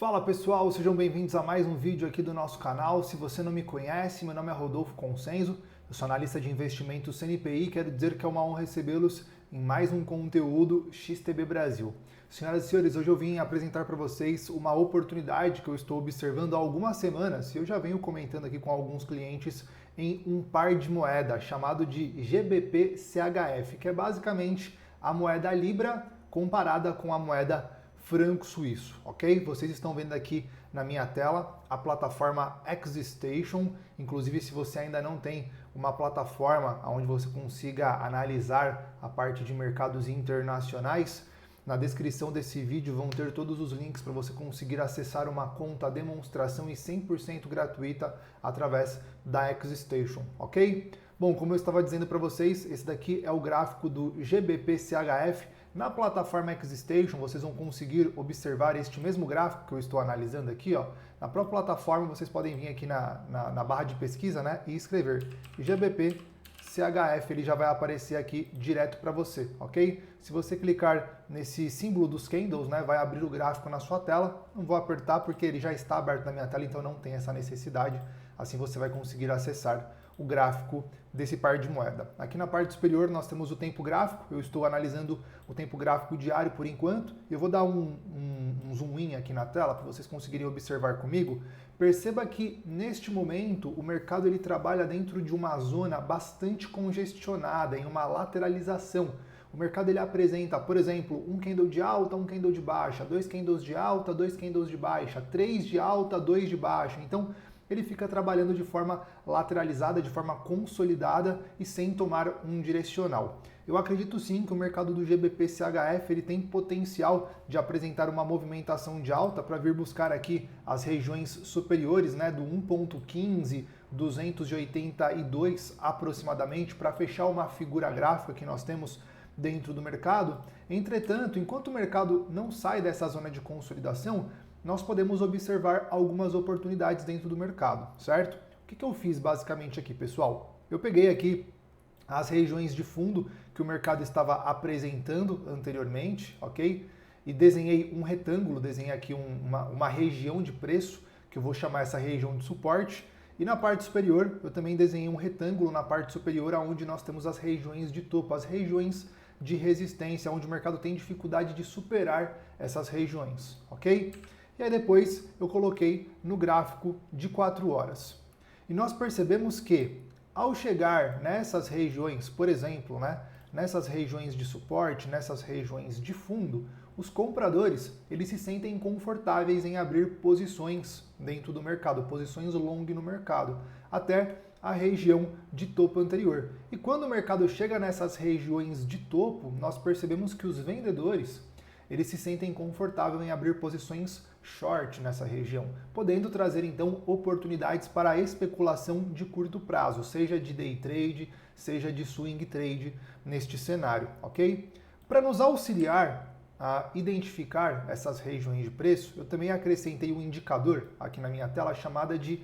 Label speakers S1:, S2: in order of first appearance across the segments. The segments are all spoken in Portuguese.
S1: Fala pessoal, sejam bem-vindos a mais um vídeo aqui do nosso canal. Se você não me conhece, meu nome é Rodolfo Consenso, eu sou analista de investimentos CNPI, quero dizer que é uma honra recebê-los em mais um conteúdo XTB Brasil. Senhoras e senhores, hoje eu vim apresentar para vocês uma oportunidade que eu estou observando há algumas semanas e eu já venho comentando aqui com alguns clientes em um par de moeda chamado de GBP-CHF, que é basicamente a moeda Libra comparada com a moeda franco suíço, ok? Vocês estão vendo aqui na minha tela a plataforma XStation. Inclusive, se você ainda não tem uma plataforma onde você consiga analisar a parte de mercados internacionais, na descrição desse vídeo vão ter todos os links para você conseguir acessar uma conta demonstração e 100% gratuita através da XStation, ok? Bom, como eu estava dizendo para vocês, esse daqui é o gráfico do GBP-CHF. Na plataforma XStation, vocês vão conseguir observar este mesmo gráfico que eu estou analisando aqui, ó. Na própria plataforma, vocês podem vir aqui na barra de pesquisa, né, e escrever GBP-CHF, ele já vai aparecer aqui direto para você, ok? Se você clicar nesse símbolo dos candles, né, vai abrir o gráfico na sua tela. Não vou apertar porque ele já está aberto na minha tela, então não tem essa necessidade. Assim você vai conseguir acessar o gráfico desse par de moeda. Aqui na parte superior nós temos o tempo gráfico, eu estou analisando o tempo gráfico diário por enquanto. Eu vou dar um zoom in aqui na tela para vocês conseguirem observar comigo. Perceba que neste momento o mercado ele trabalha dentro de uma zona bastante congestionada, em uma lateralização. O mercado ele apresenta, por exemplo, um candle de alta, um candle de baixa, dois candles de alta, dois candles de baixa, três de alta, dois de baixa. Então, ele fica trabalhando de forma lateralizada, de forma consolidada e sem tomar um direcional. Eu acredito sim que o mercado do GBP-CHF ele tem potencial de apresentar uma movimentação de alta para vir buscar aqui as regiões superiores, né, do 1.15, 282 aproximadamente, para fechar uma figura gráfica que nós temos dentro do mercado. Entretanto, enquanto o mercado não sai dessa zona de consolidação, nós podemos observar algumas oportunidades dentro do mercado, certo? O que eu fiz basicamente aqui, pessoal? Eu peguei aqui as regiões de fundo que o mercado estava apresentando anteriormente, ok? E desenhei um retângulo, desenhei aqui uma região de preço, que eu vou chamar essa região de suporte. E na parte superior, eu também desenhei um retângulo na parte superior, onde nós temos as regiões de topo, as regiões de resistência, onde o mercado tem dificuldade de superar essas regiões, ok? E aí depois eu coloquei no gráfico de 4 horas. E nós percebemos que ao chegar nessas regiões, por exemplo, né, nessas regiões de suporte, nessas regiões de fundo, os compradores eles se sentem confortáveis em abrir posições dentro do mercado, posições long no mercado, até a região de topo anterior. E quando o mercado chega nessas regiões de topo, nós percebemos que os vendedores eles se sentem confortáveis em abrir posições short nessa região, podendo trazer então oportunidades para a especulação de curto prazo, seja de day trade, seja de swing trade neste cenário, ok? Para nos auxiliar a identificar essas regiões de preço, eu também acrescentei um indicador aqui na minha tela chamado de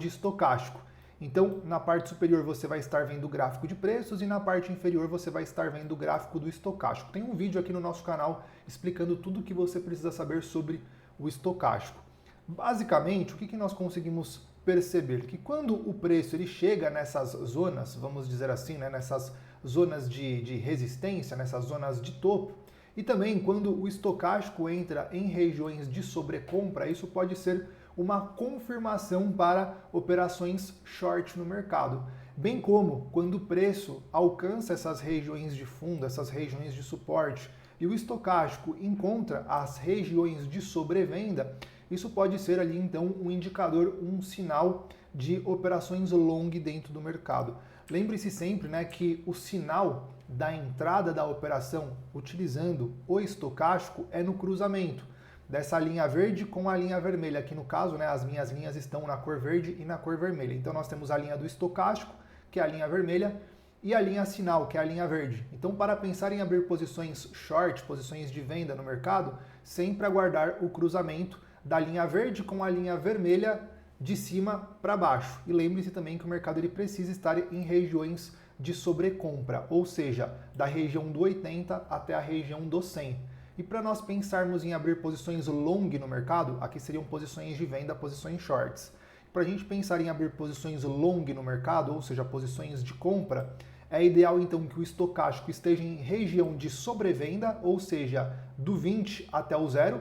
S1: estocástico. Então, na parte superior você vai estar vendo o gráfico de preços e na parte inferior você vai estar vendo o gráfico do estocástico. Tem um vídeo aqui no nosso canal explicando tudo o que você precisa saber sobre o estocástico. Basicamente, o que nós conseguimos perceber? Que quando o preço ele chega nessas zonas, vamos dizer assim, né, nessas zonas de resistência, nessas zonas de topo, e também quando o estocástico entra em regiões de sobrecompra, isso pode ser uma confirmação para operações short no mercado. Bem como quando o preço alcança essas regiões de fundo, essas regiões de suporte, e o estocástico encontra as regiões de sobrevenda, isso pode ser ali então um indicador, um sinal de operações long dentro do mercado. Lembre-se sempre, né, que o sinal da entrada da operação utilizando o estocástico é no cruzamento dessa linha verde com a linha vermelha. Aqui no caso, né, as minhas linhas estão na cor verde e na cor vermelha. Então nós temos a linha do estocástico, que é a linha vermelha, e a linha sinal, que é a linha verde. Então, para pensar em abrir posições short, posições de venda no mercado, sempre aguardar o cruzamento da linha verde com a linha vermelha de cima para baixo. E lembre-se também que o mercado ele precisa estar em regiões de sobrecompra, ou seja, da região do 80 até a região do 100. E para nós pensarmos em abrir posições long no mercado, aqui seriam posições de venda, posições shorts. Para a gente pensar em abrir posições long no mercado, ou seja, posições de compra, é ideal então que o estocástico esteja em região de sobrevenda, ou seja, do 20 até o 0.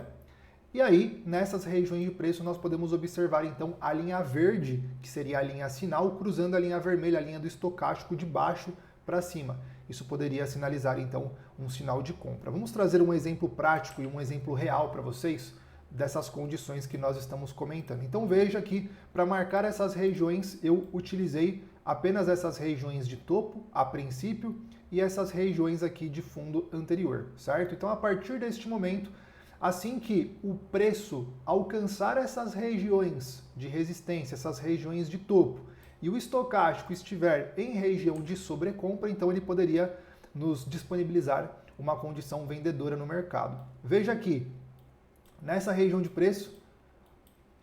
S1: E aí, nessas regiões de preço, nós podemos observar então a linha verde, que seria a linha sinal, cruzando a linha vermelha, a linha do estocástico de baixo para cima. Isso poderia sinalizar então um sinal de compra. Vamos trazer um exemplo prático e um exemplo real para vocês dessas condições que nós estamos comentando. Então veja que para marcar essas regiões eu utilizei apenas essas regiões de topo a princípio e essas regiões aqui de fundo anterior, certo? Então a partir deste momento, assim que o preço alcançar essas regiões de resistência, essas regiões de topo, e o estocástico estiver em região de sobrecompra, então ele poderia nos disponibilizar uma condição vendedora no mercado. Veja aqui, nessa região de preço,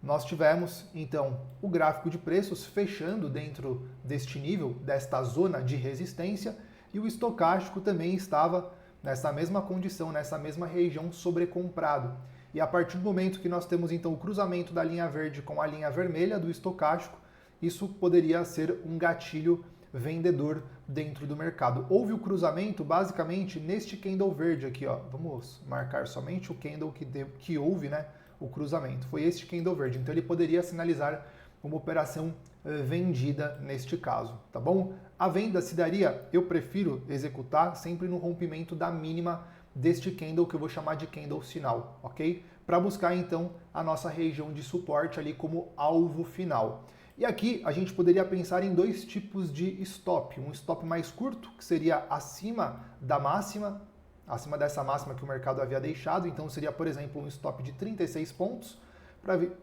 S1: nós tivemos então o gráfico de preços fechando dentro deste nível, desta zona de resistência, e o estocástico também estava nessa mesma condição, nessa mesma região sobrecomprado. E a partir do momento que nós temos então o cruzamento da linha verde com a linha vermelha do estocástico, isso poderia ser um gatilho vendedor dentro do mercado. Houve o cruzamento basicamente neste candle verde aqui, ó. Vamos marcar somente o candle que houve, né, o cruzamento. Foi este candle verde. Então ele poderia sinalizar uma operação vendida neste caso, tá bom? A venda se daria, eu prefiro executar sempre no rompimento da mínima deste candle que eu vou chamar de candle sinal, ok? Para buscar então a nossa região de suporte ali como alvo final. E aqui a gente poderia pensar em dois tipos de stop. Um stop mais curto, que seria acima da máxima, acima dessa máxima que o mercado havia deixado. Então seria, por exemplo, um stop de 36 pontos,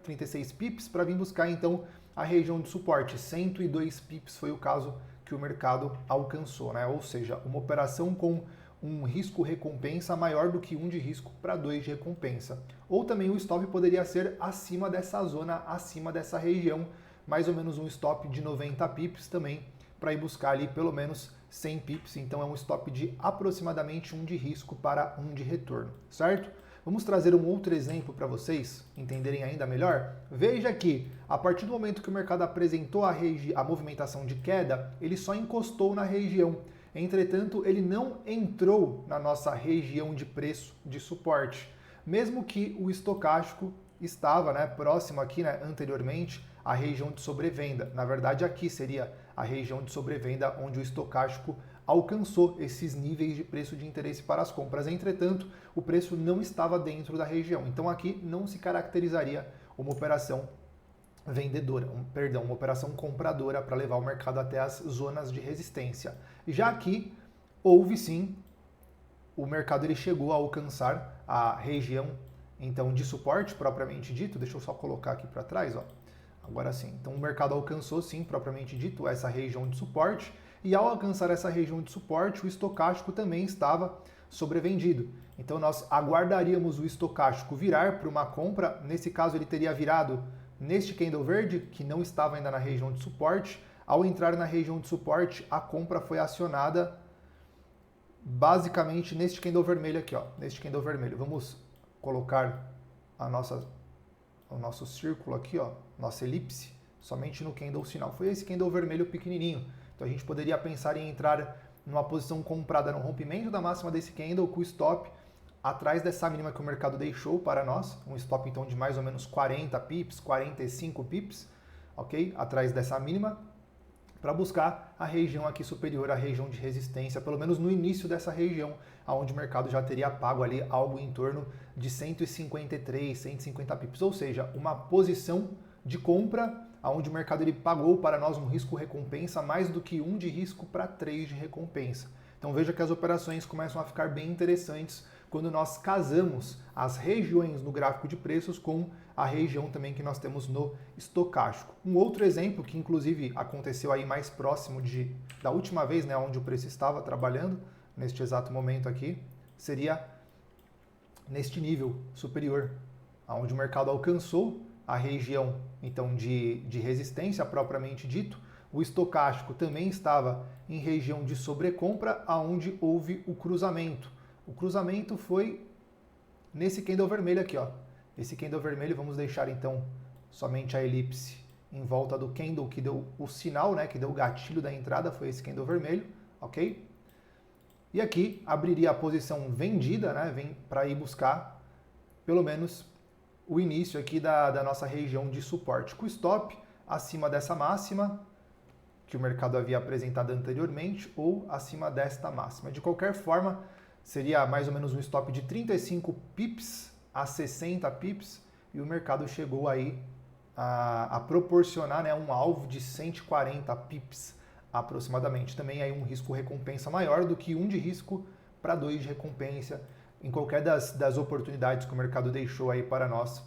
S1: 36 pips, para vir buscar então a região de suporte. 102 pips foi o caso que o mercado alcançou, né? Ou seja, uma operação com um risco-recompensa maior do que 1 de risco para 2 de recompensa. Ou também o stop poderia ser acima dessa zona, acima dessa região, mais ou menos um stop de 90 pips também, para ir buscar ali pelo menos 100 pips. Então é um stop de aproximadamente 1 de risco para 1 de retorno, certo? Vamos trazer um outro exemplo para vocês entenderem ainda melhor. Veja que, a partir do momento que o mercado apresentou a movimentação de queda, ele só encostou na região. Entretanto, ele não entrou na nossa região de preço de suporte. Mesmo que o estocástico estava, né, próximo aqui, né, anteriormente, à região de sobrevenda. Na verdade, aqui seria a região de sobrevenda onde o estocástico alcançou esses níveis de preço de interesse para as compras. Entretanto, o preço não estava dentro da região. Então aqui não se caracterizaria uma operação vendedora, uma operação compradora para levar o mercado até as zonas de resistência. Já aqui houve sim, o mercado ele chegou a alcançar a região então de suporte propriamente dito. Deixa eu só colocar aqui para trás, ó. Agora sim. Então o mercado alcançou sim, propriamente dito, essa região de suporte, e ao alcançar essa região de suporte, o estocástico também estava sobrevendido. Então nós aguardaríamos o estocástico virar para uma compra. Nesse caso ele teria virado neste candle verde, que não estava ainda na região de suporte. Ao entrar na região de suporte, a compra foi acionada basicamente neste candle vermelho aqui, ó, neste candle vermelho. Vamos colocar o nosso círculo aqui, ó, nossa elipse, somente no candle sinal. Foi esse candle vermelho pequenininho. Então a gente poderia pensar em entrar numa posição comprada no rompimento da máxima desse candle com o stop atrás dessa mínima que o mercado deixou para nós, um stop então de mais ou menos 40 pips, 45 pips, ok? Atrás dessa mínima, para buscar a região aqui superior, a região de resistência, pelo menos no início dessa região, onde o mercado já teria pago ali algo em torno de 153, 150 pips, ou seja, uma posição de compra onde o mercado ele pagou para nós um risco-recompensa mais do que 1 de risco para 3 de recompensa. Então veja que as operações começam a ficar bem interessantes quando nós casamos as regiões no gráfico de preços com a região também que nós temos no estocástico. Um outro exemplo que inclusive aconteceu aí mais próximo da última vez, né, onde o preço estava trabalhando, neste exato momento aqui, seria neste nível superior, onde o mercado alcançou a região então de resistência propriamente dito. O estocástico também estava em região de sobrecompra, aonde houve o cruzamento. O cruzamento foi nesse candle vermelho aqui, ó. Esse candle vermelho, vamos deixar então somente a elipse em volta do candle que deu o sinal, né, que deu o gatilho da entrada, foi esse candle vermelho, ok? E aqui abriria a posição vendida, né, vem para ir buscar pelo menos o início aqui da nossa região de suporte, com stop acima dessa máxima que o mercado havia apresentado anteriormente ou acima desta máxima. De qualquer forma, seria mais ou menos um stop de 35 pips a 60 pips e o mercado chegou aí a proporcionar, né, um alvo de 140 pips aproximadamente. Também aí um risco-recompensa maior do que 1 de risco para 2 de recompensa. Em qualquer das oportunidades que o mercado deixou aí para nós,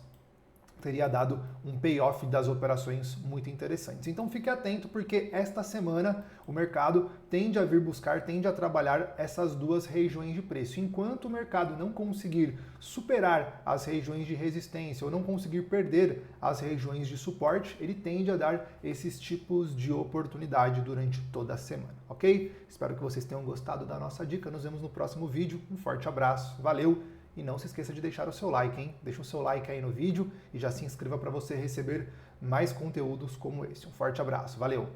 S1: teria dado um payoff das operações muito interessantes. Então fique atento, porque esta semana o mercado tende a vir buscar, tende a trabalhar essas duas regiões de preço. Enquanto o mercado não conseguir superar as regiões de resistência ou não conseguir perder as regiões de suporte, ele tende a dar esses tipos de oportunidade durante toda a semana, ok? Espero que vocês tenham gostado da nossa dica. Nos vemos no próximo vídeo. Um forte abraço, valeu! E não se esqueça de deixar o seu like, hein? Deixa o seu like aí no vídeo e já se inscreva para você receber mais conteúdos como esse. Um forte abraço, valeu!